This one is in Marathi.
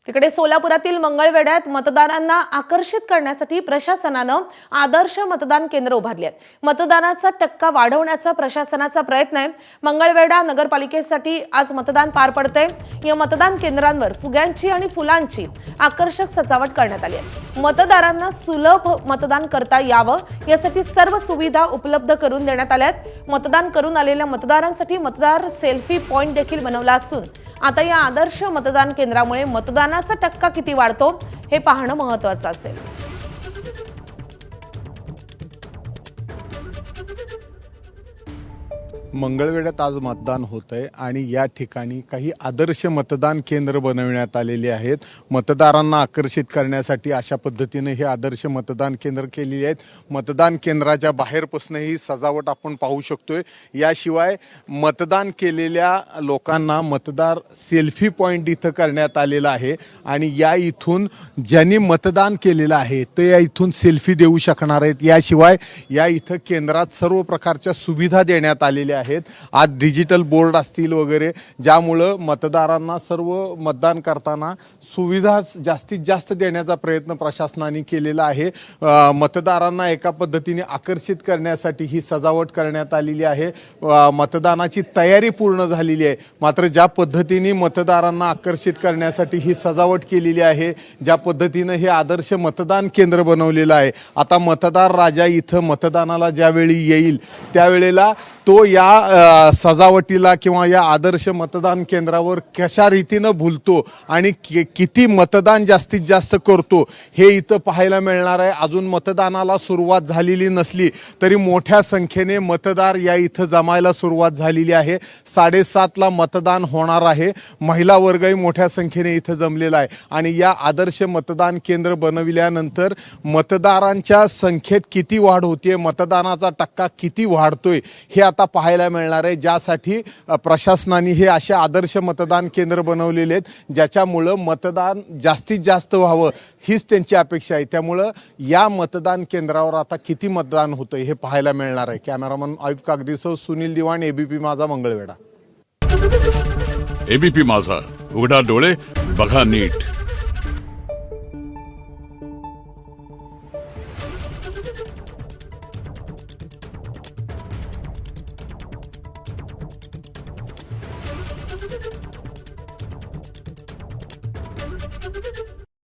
तिकडे सोलापुरातील मंगळवेढ्यात मतदारांना आकर्षित करण्यासाठी प्रशासनानं आदर्श मतदान केंद्र उभारली आहेत. मतदानाचा टक्का वाढवण्याचा प्रशासनाचा प्रयत्न आहे. मंगळवेढा नगरपालिकेसाठी आज मतदान पार पडते. या मतदान केंद्रांवर फुग्यांची आणि फुलांची आकर्षक सजावट करण्यात आली आहे. मतदारांना सुलभ मतदान करता यावं यासाठी सर्व सुविधा उपलब्ध करून देण्यात आल्या आहेत. मतदान करून आलेल्या मतदारांसाठी मतदार सेल्फी पॉइंट देखील बनवला असून आता या आदर्श मतदान केंद्रामुळे मतदानाचा टक्का किती वाढतो हे पाहणं महत्त्वाचं असेल. मंगळवेढ्यात आज मतदान होत आहे आणि या ठिकाणी काही आदर्श मतदान केंद्र बनविण्यात आलेले आहेत. मतदारांना आकर्षित करण्यासाठी अशा पद्धतीने हे आदर्श मतदान केंद्र केलेली आहेत. मतदान केंद्राच्या बाहेरपासून ही सजावट आपण पाहू शकतोय. याशिवाय मतदान केलेल्या लोकांना मतदार सेल्फी पॉइंट इथं करण्यात आलेला आहे आणि या इथून ज्यांनी मतदान केलेलं आहे ते या इथून सेल्फी देऊ शकणार आहेत. याशिवाय या इथं केंद्रात सर्व प्रकारच्या सुविधा देण्यात आलेल्या आहेत. आज डिजिटल बोर्ड असतील वगैरे, ज्यामुळं मतदारांना सर्व मतदान करताना सुविधा जास्तीत जास्त देण्याचा प्रयत्न प्रशासनाने केलेला आहे. मतदारांना एका पद्धतीने आकर्षित करण्यासाठी ही सजावट करण्यात आलेली आहे. मतदानाची तयारी पूर्ण झालेली आहे. मात्र ज्या पद्धतीने मतदारांना आकर्षित करण्यासाठी ही सजावट केलेली आहे, ज्या पद्धतीने हे आदर्श मतदान केंद्र बनवलेलं आहे, आता मतदार राजा इथं मतदानाला ज्यावेळी येईल त्यावेळेला तो या सजावटीला किंवा या आदर्श मतदान केंद्रावर कशा रीतीनं भुलतो आणि किती मतदान जास्तीत जास्त करतो हे इथं पाहायला मिळणार आहे. अजून मतदानाला सुरुवात झालेली नसली तरी मोठ्या संख्येने मतदार या इथं जमायला सुरुवात झालेली आहे. 7:30ला मतदान होणार आहे. महिला वर्गही मोठ्या संख्येने इथं जमलेला आहे आणि या आदर्श मतदान केंद्र बनविल्यानंतर मतदारांच्या संख्येत किती वाढ होते, मतदानाचा टक्का किती वाढतोय हे आता पाहायला मिळणार आहे. ज्यासाठी प्रशासनाने हे असे आदर्श मतदान केंद्र बनवलेले आहेत ज्याच्यामुळं मतदान जास्तीत जास्त व्हावं हीच त्यांची अपेक्षा आहे. त्यामुळं या मतदान केंद्रावर आता किती मतदान होतं हे पाहायला मिळणार आहे. कॅमेरामन आयुब कागदीसह सुनील दिवाण, एबीपी माझा, मंगळवेढा. एबीपी माझा, उघडा डोळे बघा नीट.